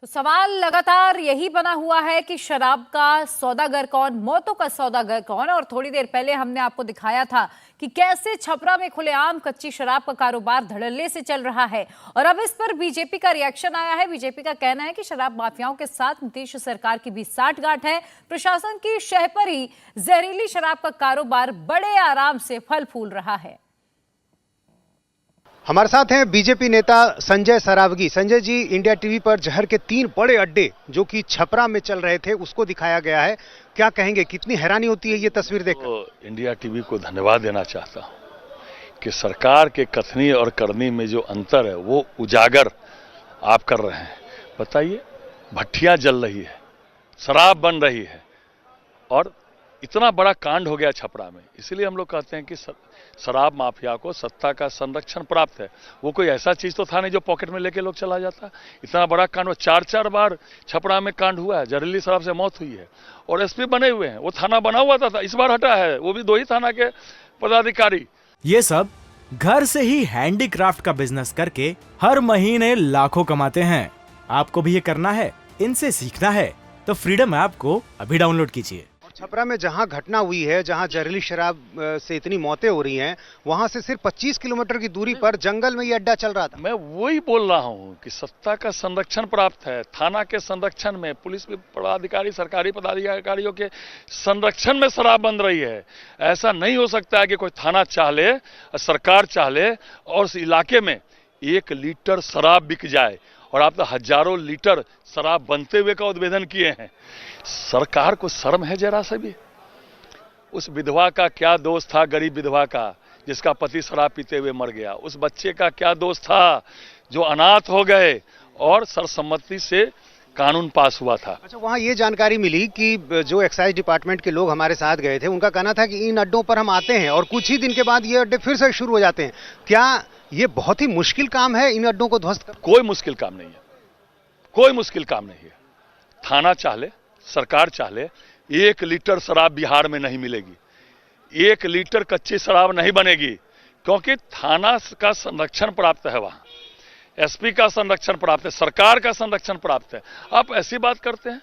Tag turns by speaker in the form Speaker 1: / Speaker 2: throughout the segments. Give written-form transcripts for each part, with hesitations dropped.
Speaker 1: तो सवाल लगातार यही बना हुआ है कि शराब का सौदागर कौन, मौतों का सौदागर कौन। और थोड़ी देर पहले हमने आपको दिखाया था कि कैसे छपरा में खुलेआम कच्ची शराब का कारोबार धड़ल्ले से चल रहा है। और अब इस पर बीजेपी का रिएक्शन आया है। बीजेपी का कहना है कि शराब माफियाओं के साथ नीतीश सरकार की भी साठगांठ है। प्रशासन की शह पर ही जहरीली शराब का कारोबार बड़े आराम से फल फूल रहा है।
Speaker 2: हमारे साथ हैं बीजेपी नेता संजय सरावगी। संजय जी, इंडिया टीवी पर जहर के 3 बड़े अड्डे जो कि छपरा में चल रहे थे उसको दिखाया गया है, क्या कहेंगे? कितनी हैरानी होती है ये तस्वीर देखकर?
Speaker 3: तो इंडिया टीवी को धन्यवाद देना चाहता हूं कि सरकार के कथनी और करनी में जो अंतर है वो उजागर आप कर रहे हैं। बताइए, भट्टियां जल रही है, शराब बन रही है और इतना बड़ा कांड हो गया छपरा में। इसलिए हम लोग कहते हैं कि शराब माफिया को सत्ता का संरक्षण प्राप्त है। वो कोई ऐसा चीज तो था नहीं जो पॉकेट में लेके लोग चला जाता। इतना बड़ा कांड, 4-4 बार छपरा में कांड हुआ है, जहरीली शराब से मौत हुई है और एसपी बने हुए हैं। वो थाना बना हुआ था, इस बार हटा है, वो भी 2 ही थाना के पदाधिकारी।
Speaker 4: ये सब घर से ही हैंडीक्राफ्ट का बिजनेस करके हर महीने लाखों कमाते हैं। आपको भी ये करना है, इनसे सीखना है तो फ्रीडम ऐप को अभी डाउनलोड कीजिए।
Speaker 2: छपरा में जहां घटना हुई है, जहां जहरीली शराब से इतनी मौतें हो रही हैं, वहां से सिर्फ 25 किलोमीटर की दूरी पर जंगल में ये अड्डा चल रहा था।
Speaker 3: मैं वही बोल रहा हूं कि सत्ता का संरक्षण प्राप्त है। थाना के संरक्षण में, पुलिस पदाधिकारी, सरकारी पदाधिकारियों के संरक्षण में शराब बन रही है। ऐसा नहीं हो सकता है कि कोई थाना चाह ले, सरकार चाह ले और उस इलाके में 1 लीटर शराब बिक जाए। और आप तो हजारों लीटर शराब बनते हुए का उद्भेदन किए हैं। सरकार को शर्म है जरा सा भी? उस विधवा का क्या दोष था, गरीब विधवा का जिसका पति शराब पीते हुए मर गया? उस बच्चे का क्या दोष था जो अनाथ हो गए और सर्वसम्मति से कानून पास हुआ था?
Speaker 2: अच्छा, वहाँ ये जानकारी मिली कि जो एक्साइज डिपार्टमेंट के लोग हमारे साथ गए थे, उनका कहना था कि इन अड्डों पर हम आते हैं और कुछ ही दिन के बाद ये अड्डे फिर से शुरू हो जाते हैं। क्या ये बहुत ही मुश्किल काम है इन अड्डों को ध्वस्त करना?
Speaker 3: कोई मुश्किल काम नहीं है, कोई मुश्किल काम नहीं है। थाना चाह ले, सरकार चाह ले, 1 लीटर शराब बिहार में नहीं मिलेगी। 1 लीटर कच्ची शराब नहीं बनेगी, क्योंकि थाना का संरक्षण प्राप्त है, वहां एसपी का संरक्षण प्राप्त है, सरकार का संरक्षण प्राप्त है। आप ऐसी बात करते हैं?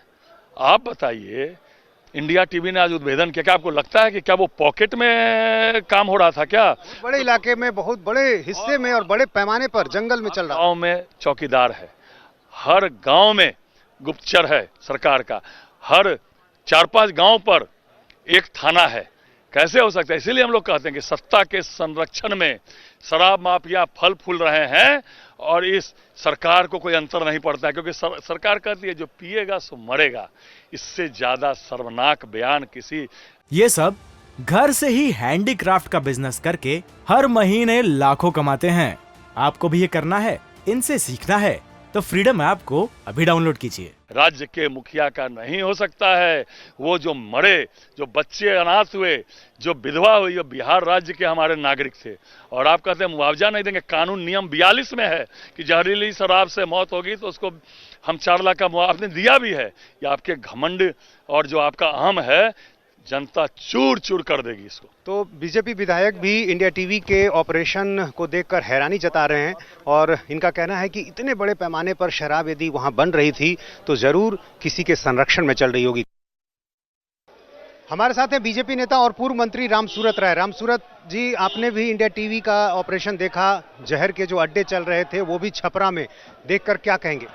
Speaker 3: आप बताइए, इंडिया टीवी ने आज उद्भेदन किया, क्या आपको लगता है कि क्या वो पॉकेट में काम हो रहा था? क्या
Speaker 2: बड़े इलाके में, बहुत बड़े हिस्से में और बड़े पैमाने पर जंगल में चल रहा है।
Speaker 3: गांव में चौकीदार है, हर गांव में गुप्तचर है सरकार का, हर 4-5 गांव पर एक थाना है। कैसे हो सकता है? इसीलिए हम लोग कहते हैं कि सत्ता के संरक्षण में शराब माफिया फल फूल रहे हैं और इस सरकार को कोई अंतर नहीं पड़ता है, क्योंकि सरकार कहती है जो पिएगा सो मरेगा। इससे ज्यादा शर्मनाक बयान किसी।
Speaker 4: ये सब घर से ही हैंडीक्राफ्ट का बिजनेस करके हर महीने लाखों कमाते हैं। आपको भी ये करना है, इनसे सीखना है तो फ्रीडम ऐप को अभी डाउनलोड कीजिए।
Speaker 3: राज्य के मुखिया का नहीं हो सकता है। वो जो मरे, जो बच्चे अनाथ हुए, जो विधवा हुई, वो बिहार राज्य के हमारे नागरिक थे। और आप कहते हैं मुआवजा नहीं देंगे। कानून नियम 42 में है कि जहरीली शराब से मौत होगी तो उसको हम 4 लाख का मुआवजा आपने दिया भी है। ये आपके घमंड और जो आपका अहम है, जनता चूर चूर कर देगी इसको।
Speaker 2: तो बीजेपी विधायक भी इंडिया टीवी के ऑपरेशन को देखकर हैरानी जता रहे हैं और इनका कहना है कि इतने बड़े पैमाने पर शराब यदि वहां बन रही थी तो जरूर किसी के संरक्षण में चल रही होगी। हमारे साथ हैं बीजेपी नेता और पूर्व मंत्री रामसूरत राय। रामसूरत जी, आपने भी इंडिया टीवी का ऑपरेशन देखा, जहर के जो अड्डे चल रहे थे वो भी छपरा में, देखकर क्या कहेंगे?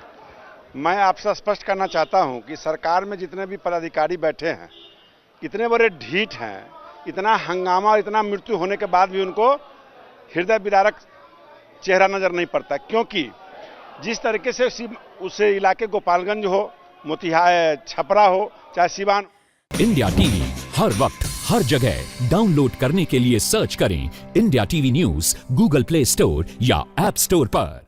Speaker 5: मैं आपसे स्पष्ट करना चाहता हूं कि सरकार में जितने भी पदाधिकारी बैठे हैं, इतने बड़े ढीठ हैं, इतना हंगामा और इतना मृत्यु होने के बाद भी उनको हृदय विदारक चेहरा नजर नहीं पड़ता। क्योंकि जिस तरीके से उस इलाके गोपालगंज हो, मोतिहारी, छपरा हो, चाहे सिवान।
Speaker 6: इंडिया टीवी हर वक्त हर जगह डाउनलोड करने के लिए सर्च करें India TV news Google play store या ऐप स्टोर पर।